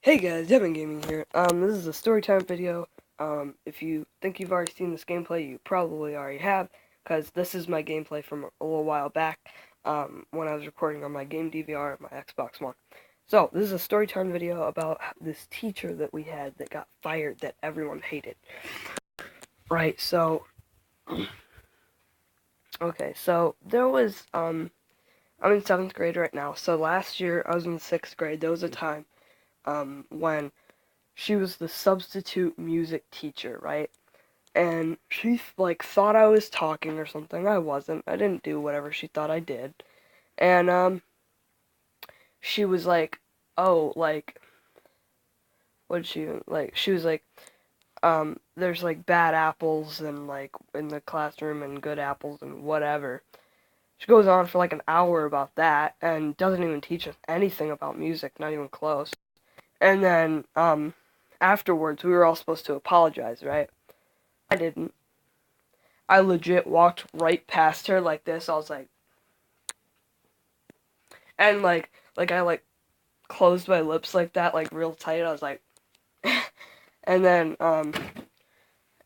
Hey guys, Devin Gaming here. This is a storytime video. If you think you've already seen this gameplay, you probably already have, because this is my gameplay from a little while back, when I was recording on my game DVR on my Xbox One. So, this is a storytime video about this teacher that we had that got fired that everyone hated. Right, so, okay, so there was, I'm in 7th grade right now, so last year I was in 6th grade. There was a time, when she was the substitute music teacher, right? And she, like, thought I was talking or something. I wasn't. I didn't do whatever she thought I did. And, she was like, oh, like, what'd she, like, she was like, there's, like, bad apples and, like, in the classroom and good apples and whatever. She goes on for, like, an hour about that and doesn't even teach us anything about music, not even close. And then, afterwards, we were all supposed to apologize, right? I didn't. I legit walked right past her like this. I was like, and like I like closed my lips like that, like real tight. I was like, and then and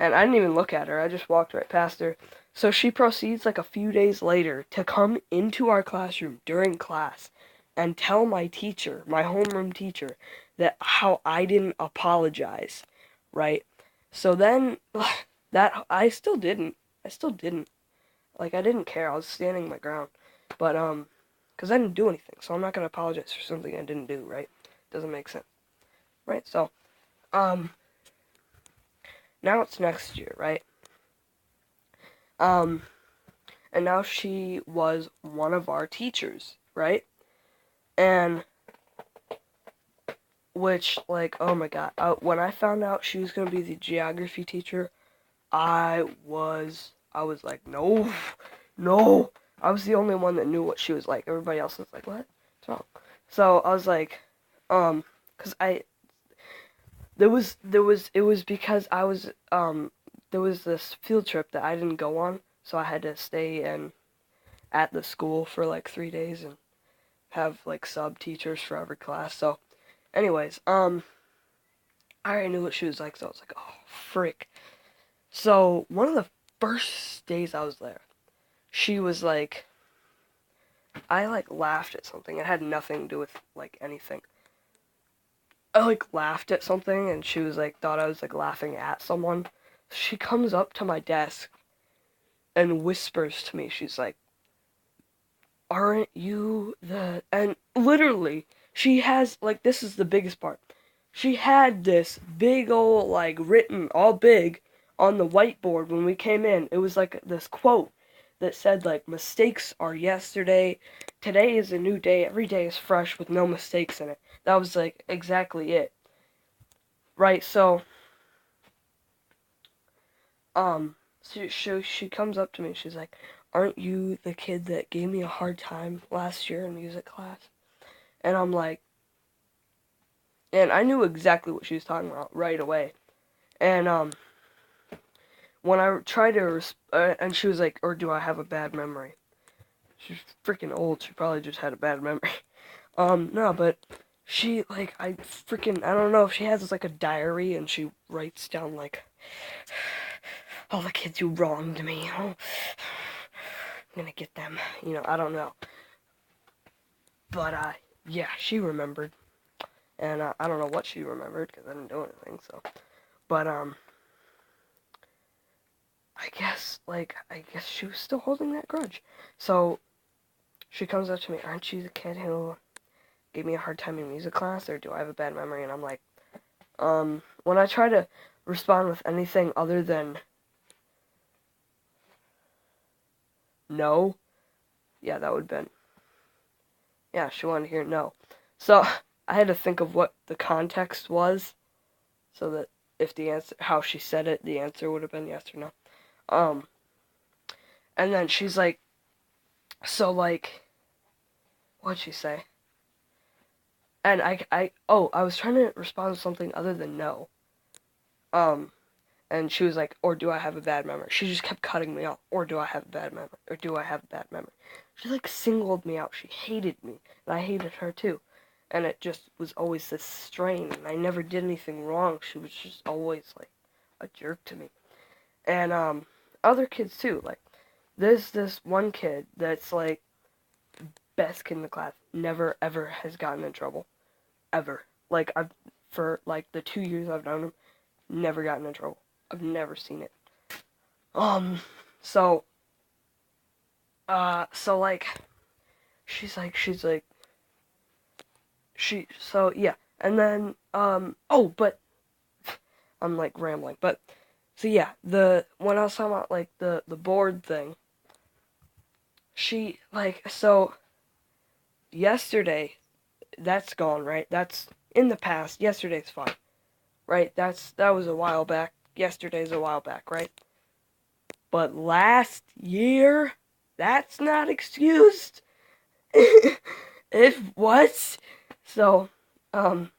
I didn't even look at her. I just walked right past her. So she proceeds like a few days later to come into our classroom during class and tell my teacher, my homeroom teacher, that how I didn't apologize, right? So then that I still didn't. I still didn't. Like, I didn't care. I was standing my ground. But, because I didn't do anything, so I'm not gonna apologize for something I didn't do, right? Doesn't make sense. Right? So, um, now it's next year, right? Um, and now she was one of our teachers, right? And, which, like, oh my god, when I found out she was gonna be the geography teacher, I was like, no, no. I was the only one that knew what she was like. Everybody else was like, what? What's wrong? So I was like, cause it was because I was, there was this field trip that I didn't go on, so I had to stay at the school for like 3 days and have like sub teachers for every class. So, anyways, I already knew what she was like, so I was like, oh, frick. So one of the first days I was there, she was like, I like laughed at something. It had nothing to do with like anything. I like laughed at something and she was like thought I was like laughing at someone. She comes up to my desk and whispers to me. She's like, "Aren't you the..." And literally, she has like this is the biggest part. She had this big old like written all big on the whiteboard when we came in. It was like this quote that said like mistakes are yesterday, today is a new day, every day is fresh with no mistakes in it. That was like exactly it. Right, so she comes up to me, she's like, "Aren't you the kid that gave me a hard time last year in music class?" And I'm like, and I knew exactly what she was talking about right away. And when I tried to and she was like, "Or do I have a bad memory?" She's freaking old. She probably just had a bad memory. No, but she like I don't know if she has like a diary and she writes down like all the kids who wronged me. Oh, I'm gonna get them. I don't know. But yeah, she remembered, and I don't know what she remembered because I didn't do anything. So, but I guess she was still holding that grudge. So she comes up to me, "Aren't you the kid who gave me a hard time in music class, or do I have a bad memory?" And I'm like, when I try to respond with anything other than no, yeah, that would have been, yeah, she wanted to hear no. So I had to think of what the context was, so that if the answer, how she said it, the answer would have been yes or no. Um, and then she's like, so like, what'd she say? And I was trying to respond to something other than no. Um, and she was like, or do I have a bad memory? She just kept cutting me off. Or do I have a bad memory? Or do I have a bad memory? She like singled me out. She hated me, and I hated her too. and it just was always this strain, and I never did anything wrong. She was just always like a jerk to me. And other kids too. Like there's this one kid that's like best kid in the class, never ever has gotten in trouble. Ever. Like I've for like the 2 years I've known him, never gotten in trouble. I've never seen it. So so like so yeah. And then oh, but I'm like rambling. But so yeah, the when I was talking about like the board thing, she like so yesterday, that's gone, right? That's in the past. Yesterday's fine, right? That was a while back. Yesterday's a while back, right? But last year, that's not excused. It was. So, um,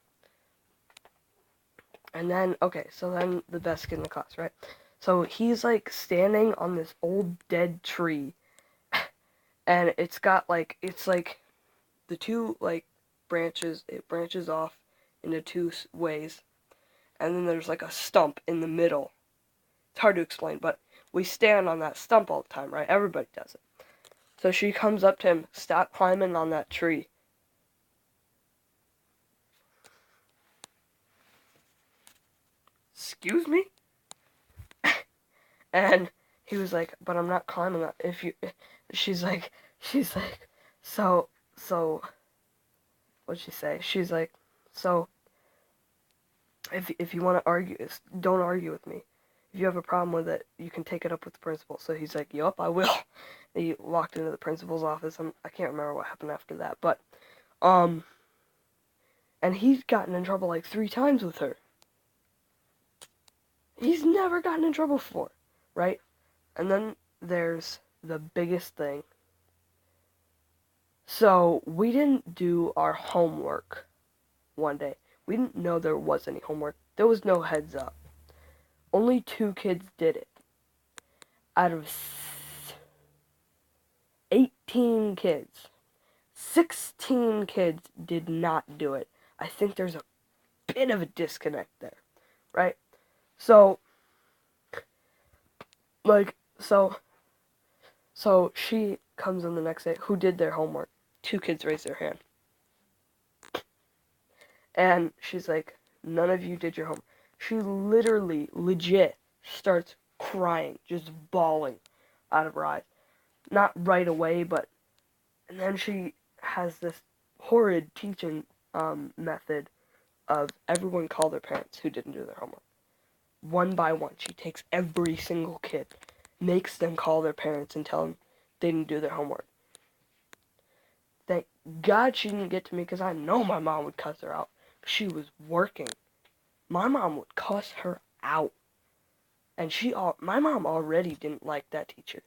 and then, okay, so then the best kid in the class, right? So he's like standing on this old dead tree, and it's like the two like branches, it branches off into two ways, and then there's like a stump in the middle. It's hard to explain, but we stand on that stump all the time, right? Everybody does it. So she comes up to him, stop climbing on that tree. Excuse me? And he was like, but I'm not climbing that. If you, she's like, so, what'd she say? She's like, so, if you want to argue, don't argue with me. If you have a problem with it, you can take it up with the principal. So he's like, yup, I will. And he walked into the principal's office. I can't remember what happened after that, but, and he's gotten in trouble like 3 times with her. He's never gotten in trouble before, right? And then there's the biggest thing. So we didn't do our homework one day. We didn't know there was any homework. There was no heads up. Only 2 kids did it. Out of 18 kids, 16 kids did not do it. I think there's a bit of a disconnect there, right? So, like, so she comes in the next day. Who did their homework? 2 kids raised their hand. And she's like, none of you did your homework. She literally, legit, starts crying, just bawling out of her eyes. Not right away, but... And then she has this horrid teaching method of everyone call their parents who didn't do their homework. One by one, she takes every single kid, makes them call their parents and tell them they didn't do their homework. Thank God she didn't get to me, because I know my mom would cuss her out. She was working. My mom would cuss her out. And my mom already didn't like that teacher.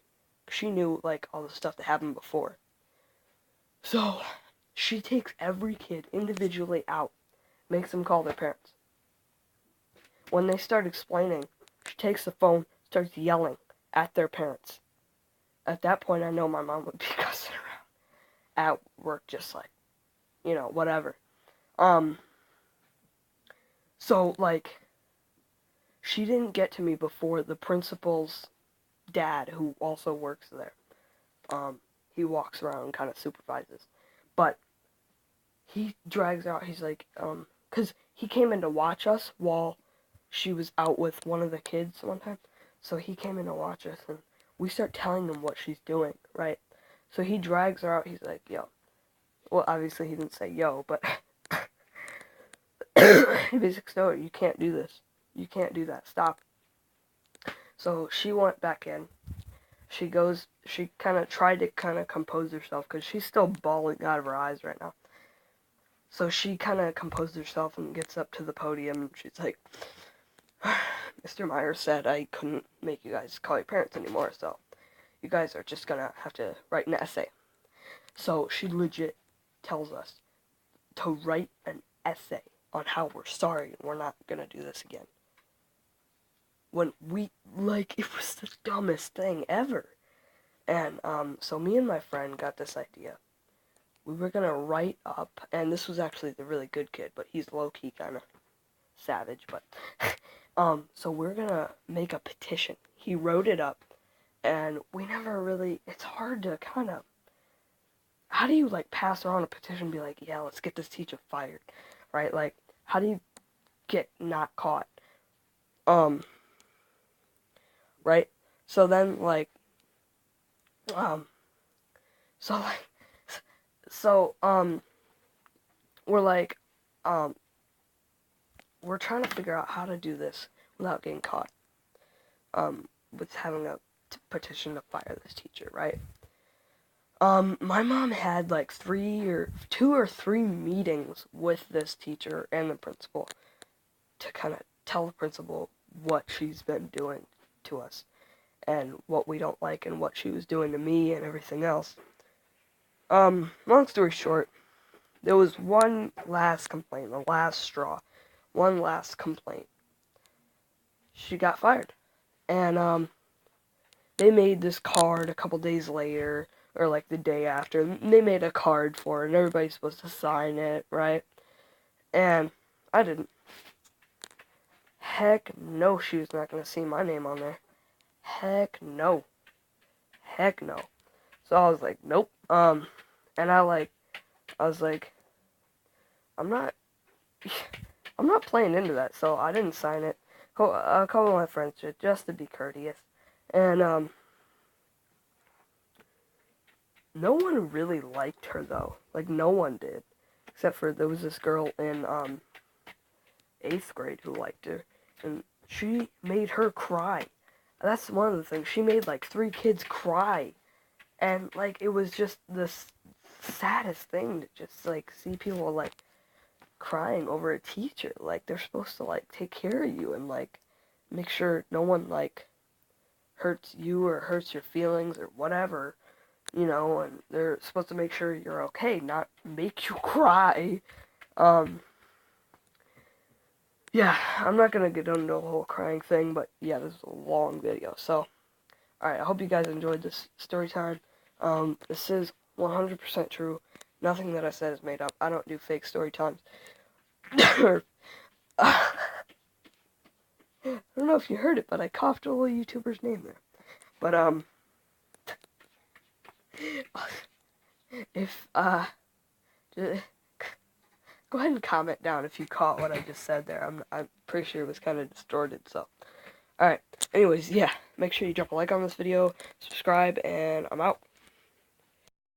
She knew, like, all the stuff that happened before. So, she takes every kid individually out, makes them call their parents. When they start explaining, she takes the phone, starts yelling at their parents. At that point, I know my mom would be cussing around at work, just like, whatever. So, like, she didn't get to me before the principal's dad, who also works there. He walks around and kind of supervises. But he drags out, he's like, because he came in to watch us while she was out with one of the kids one time. So he came in to watch us, and we start telling them what she's doing, right? So he drags her out, he's like, yo. Well, obviously he didn't say yo, but he basically said, you can't do this. You can't do that. Stop. So she went back in. She kind of tried to compose herself, because she's still bawling out of her eyes right now. So she kind of composed herself and gets up to the podium, and she's like, Mr. Myers said I couldn't make you guys call your parents anymore, so you guys are just gonna have to write an essay. So she legit tells us to write an essay on how we're sorry and we're not gonna do this again. When it was the dumbest thing ever. And, so me and my friend got this idea. we were gonna write up, and this was actually the really good kid, but he's low-key kind of savage, but so we're gonna make a petition. He wrote it up, and we never really, it's hard to kind of, how do you like pass around a petition and be like, yeah, let's get this teacher fired, right? Like, how do you get not caught? Right? So then, like, um, so like, so we're like, um, we're trying to figure out how to do this without getting caught. With having a petition to fire this teacher, right? My mom had like 2 or 3 meetings with this teacher and the principal to kind of tell the principal what she's been doing to us and what we don't like and what she was doing to me and everything else. Long story short, there was one last complaint, the last straw, one last complaint. She got fired. And, they made this card a couple days later, or like the day after. They made a card for it, and everybody's supposed to sign it, right? And I didn't. Heck no, she was not going to see my name on there. Heck no. Heck no. So I was like, nope. And I was like, I'm not playing into that, so I didn't sign it. A couple of my friends did, just to be courteous. And, no one really liked her, though. Like, no one did. Except for, there was this girl in, 8th grade who liked her. And she made her cry. That's one of the things. She made, like, 3 kids cry. And, like, it was just the saddest thing to just, like, see people, like, crying over a teacher. Like, they're supposed to, like, take care of you and, like, make sure no one, like, hurts you or hurts your feelings or whatever, you know, and they're supposed to make sure you're okay, not make you cry. Yeah, I'm not gonna get into the whole crying thing, but yeah, this is a long video, so, alright, I hope you guys enjoyed this story time. This is 100% true. Nothing that I said is made up. I don't do fake story times. I don't know if you heard it, but I coughed a little YouTuber's name there. But, if, go ahead and comment down if you caught what I just said there. I'm pretty sure it was kind of distorted, so. Alright, anyways, yeah, make sure you drop a like on this video, subscribe, and I'm out.